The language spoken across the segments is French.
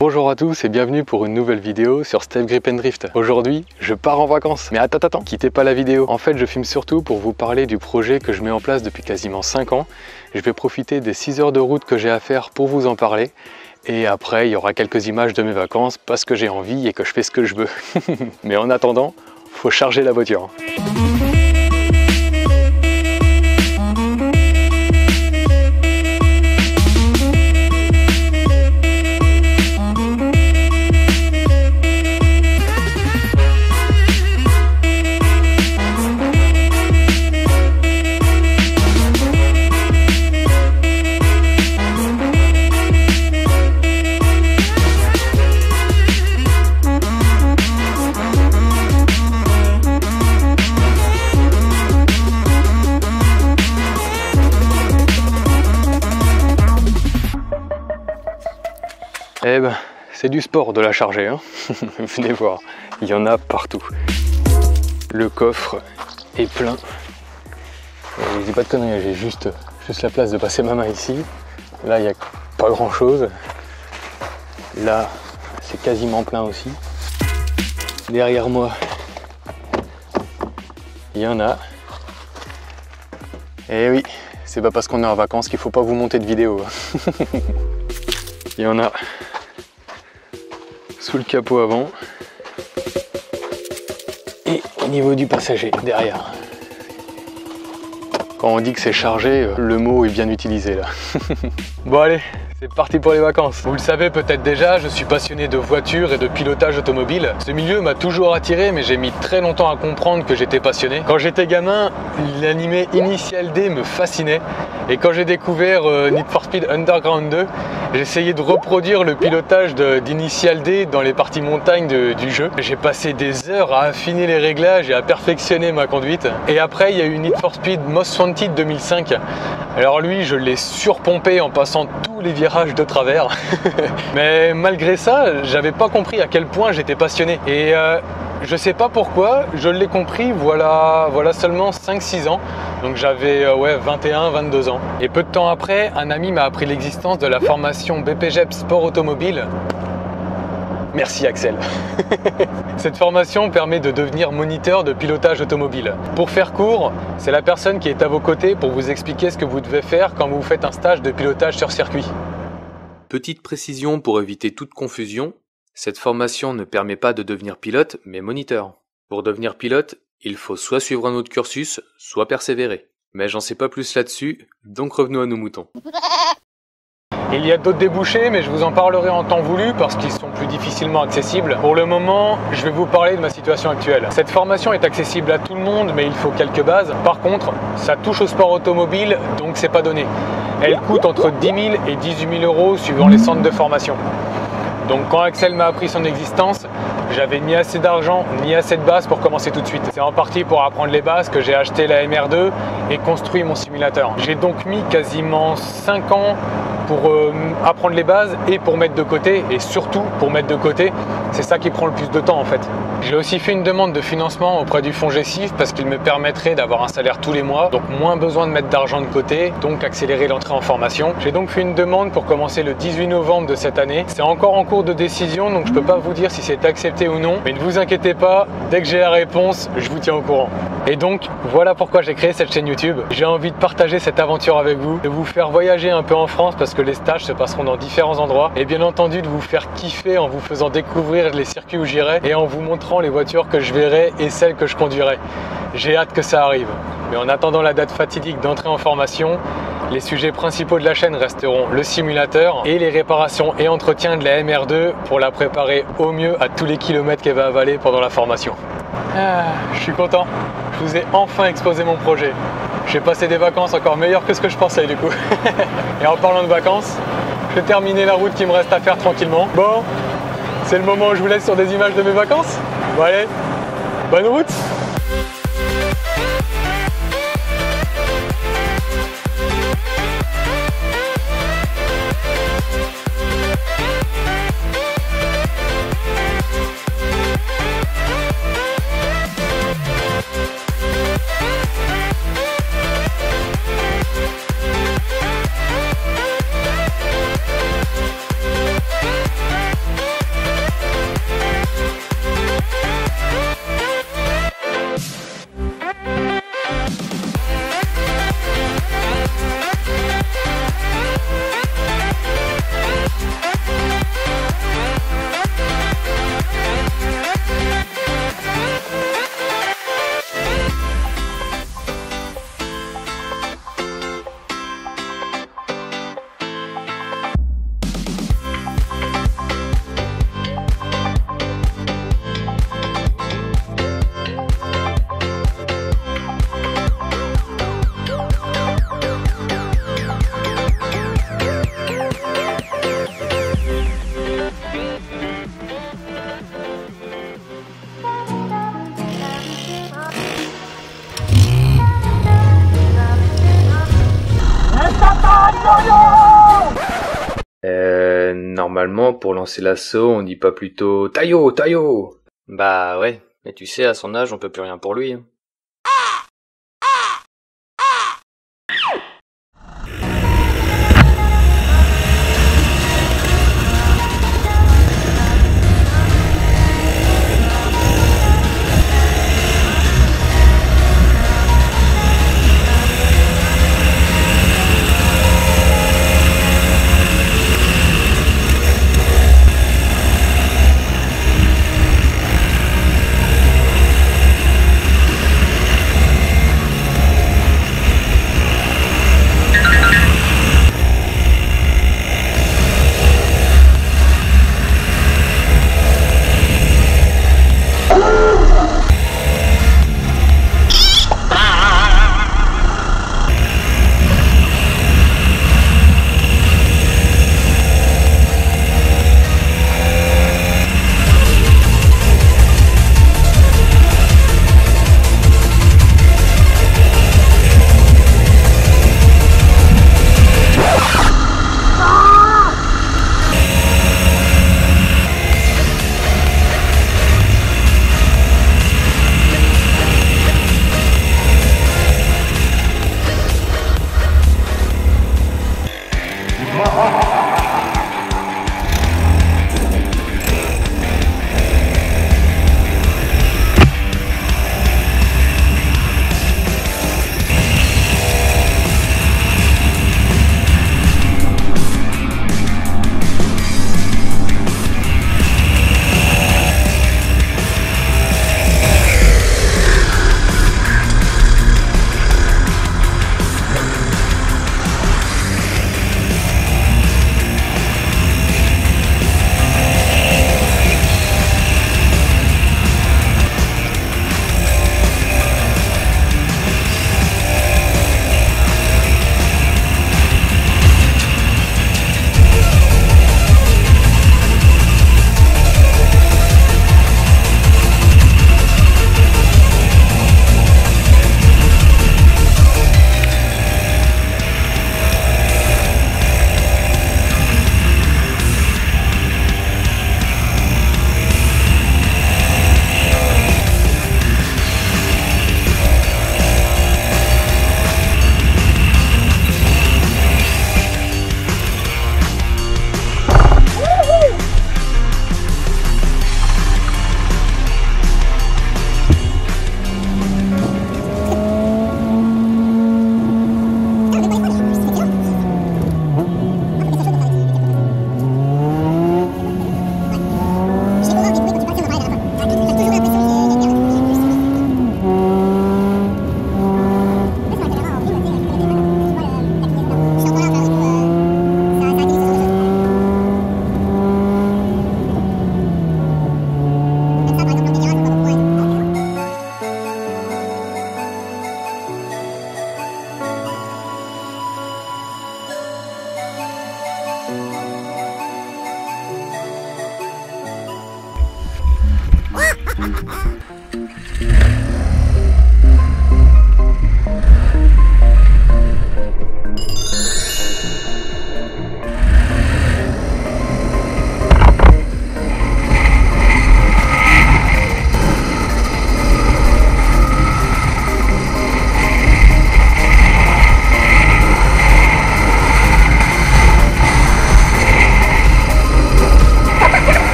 Bonjour à tous et bienvenue pour une nouvelle vidéo sur Step Grip and Drift. Aujourd'hui, je pars en vacances. Mais attends, quittez pas la vidéo. En fait, je filme surtout pour vous parler du projet que je mets en place depuis quasiment 5 ans. Je vais profiter des 6 heures de route que j'ai à faire pour vous en parler. Et après, il y aura quelques images de mes vacances parce que j'ai envie et que je fais ce que je veux. Mais en attendant, faut charger la voiture. Eh ben, c'est du sport de la charger, hein. Venez voir, il y en a partout. Le coffre est plein. Je dis pas de conneries, j'ai juste la place de passer ma main ici. Là, il n'y a pas grand chose. Là, c'est quasiment plein aussi. Derrière moi, il y en a. Et oui, c'est pas parce qu'on est en vacances qu'il faut pas vous monter de vidéo. Il y en a sous le capot avant et au niveau du passager derrière. Quand on dit que c'est chargé, le mot est bien utilisé là. Bon allez, c'est parti pour les vacances. Vous le savez peut-être déjà, je suis passionné de voitures et de pilotage automobile. Ce milieu m'a toujours attiré, mais j'ai mis très longtemps à comprendre que j'étais passionné. Quand j'étais gamin, l'animé Initial D me fascinait. Et quand j'ai découvert Need for Speed Underground 2, j'ai essayé de reproduire le pilotage d'Initial D dans les parties montagne du jeu. J'ai passé des heures à affiner les réglages et à perfectionner ma conduite. Et après, il y a eu Need for Speed Most Wanted 2005. Alors lui, je l'ai surpompé en passant tous les virages de travers. Mais malgré ça, j'avais pas compris à quel point j'étais passionné. Et je sais pas pourquoi, je l'ai compris voilà seulement 5-6 ans. Donc j'avais 21-22 ans. Et peu de temps après, un ami m'a appris l'existence de la formation BPGEP Sport Automobile. Merci Axel. Cette formation permet de devenir moniteur de pilotage automobile. Pour faire court, c'est la personne qui est à vos côtés pour vous expliquer ce que vous devez faire quand vous faites un stage de pilotage sur circuit. Petite précision pour éviter toute confusion, cette formation ne permet pas de devenir pilote, mais moniteur. Pour devenir pilote, il faut soit suivre un autre cursus, soit persévérer. Mais j'en sais pas plus là-dessus, donc revenons à nos moutons. Il y a d'autres débouchés, mais je vous en parlerai en temps voulu parce qu'ils sont plus difficilement accessibles. Pour le moment, je vais vous parler de ma situation actuelle. Cette formation est accessible à tout le monde, mais il faut quelques bases. Par contre, ça touche au sport automobile, donc c'est pas donné. Elle coûte entre 10 000 et 18 000 euros suivant les centres de formation. Donc quand Axel m'a appris son existence, j'avais ni assez d'argent ni assez de bases pour commencer tout de suite. C'est en partie pour apprendre les bases que j'ai acheté la MR2 et construit mon simulateur. J'ai donc mis quasiment 5 ans pour apprendre les bases et pour mettre de côté, et surtout pour mettre de côté, c'est ça qui prend le plus de temps en fait. J'ai aussi fait une demande de financement auprès du fonds GESIF parce qu'il me permettrait d'avoir un salaire tous les mois, donc moins besoin de mettre d'argent de côté, donc accélérer l'entrée en formation. J'ai donc fait une demande pour commencer le 18 novembre de cette année. C'est encore en cours de décision, donc je peux pas vous dire si c'est accepté ou non, mais ne vous inquiétez pas, dès que j'ai la réponse, je vous tiens au courant. Et donc, voilà pourquoi j'ai créé cette chaîne YouTube. J'ai envie de partager cette aventure avec vous, de vous faire voyager un peu en France parce que les stages se passeront dans différents endroits, et bien entendu de vous faire kiffer en vous faisant découvrir les circuits où j'irai et en vous montrant les voitures que je verrai et celles que je conduirai. J'ai hâte que ça arrive. Mais en attendant la date fatidique d'entrée en formation, les sujets principaux de la chaîne resteront le simulateur et les réparations et entretiens de la MR2 pour la préparer au mieux à tous les kilomètres qu'elle va avaler pendant la formation. Je suis content, je vous ai enfin exposé mon projet. J'ai passé des vacances encore meilleures que ce que je pensais du coup. Et en parlant de vacances, je vais terminer la route qui me reste à faire tranquillement. Bon, c'est le moment où je vous laisse sur des images de mes vacances. Bon allez, bonne route! normalement, pour lancer l'assaut, on dit pas plutôt Tayo, Tayo. Bah ouais, mais tu sais, à son âge, on peut plus rien pour lui. Hein.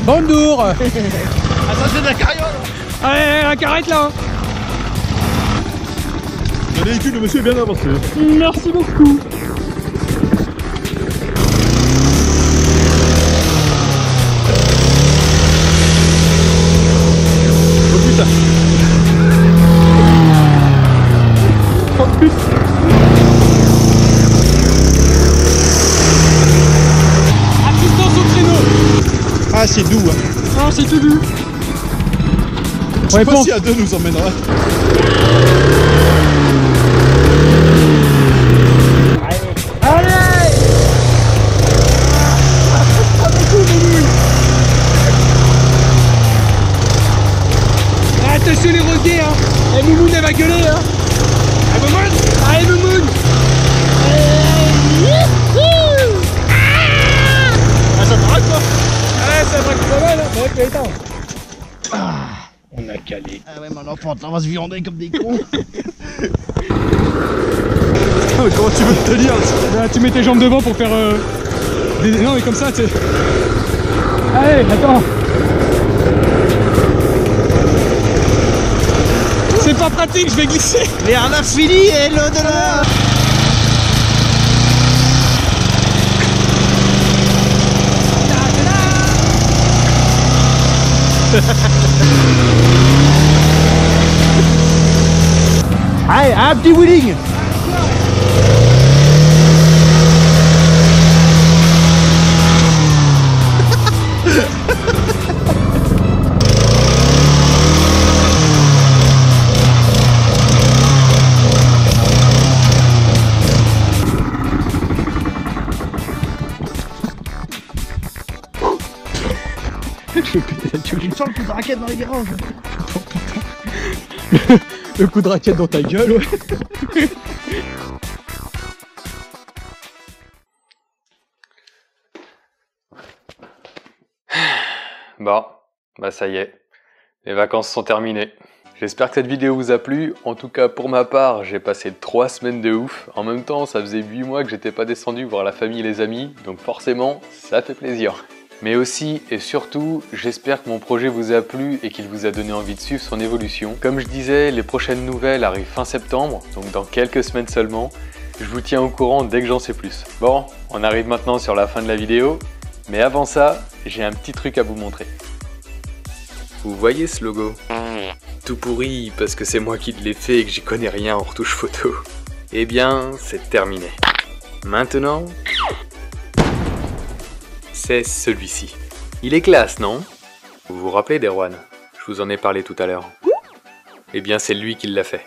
Bonjour. Attention de la carriole. Allez, la carrette là. Le véhicule de monsieur est bien avancé. Merci beaucoup. Oh putain. Oh putain. Assistance au créneau. Ah c'est doux hein. Ah c'est tout doux. Je sais pas si à deux nous emmènerait. Attention les roquets hein. Et Moumoun elle va gueuler hein. Allez Moumoun. Allez Moumoun. Ah ça t'arrête quoi. Ah ça braque pas mal hein. C'est vrai que attends. Ah, on a calé. Ah ouais mais l'enfant on va se viander comme des cons. Comment tu veux te tenir? Là, tu mets tes jambes devant pour faire des... Non mais comme ça tu sais. Allez attends. C'est pas pratique, je vais glisser. Vers l'infini et l'au-delà. Allez, un petit wheeling. Tu me sens le coup de raquette dans les virages. Le coup de raquette dans ta gueule, ouais. Bon, Bah ça y est, les vacances sont terminées. J'espère que cette vidéo vous a plu. En tout cas pour ma part, j'ai passé 3 semaines de ouf. En même temps, ça faisait 8 mois que j'étais pas descendu voir la famille et les amis, donc forcément, ça fait plaisir. Mais aussi et surtout, j'espère que mon projet vous a plu et qu'il vous a donné envie de suivre son évolution. Comme je disais, les prochaines nouvelles arrivent fin septembre, donc dans quelques semaines seulement. Je vous tiens au courant dès que j'en sais plus. Bon, on arrive maintenant sur la fin de la vidéo, mais avant ça, j'ai un petit truc à vous montrer. Vous voyez ce logo? Tout pourri parce que c'est moi qui l'ai fait et que j'y connais rien en retouche photo. Eh bien, c'est terminé. Maintenant, c'est celui-ci. Il est classe, non? Vous vous rappelez d'Erwan? Je vous en ai parlé tout à l'heure. Eh bien, c'est lui qui l'a fait.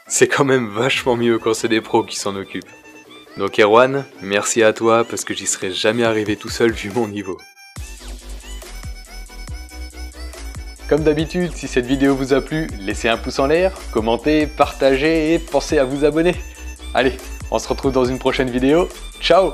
C'est quand même vachement mieux quand c'est des pros qui s'en occupent. Donc Erwan, merci à toi parce que j'y serais jamais arrivé tout seul vu mon niveau. Comme d'habitude, si cette vidéo vous a plu, laissez un pouce en l'air, commentez, partagez et pensez à vous abonner. Allez, on se retrouve dans une prochaine vidéo. Ciao!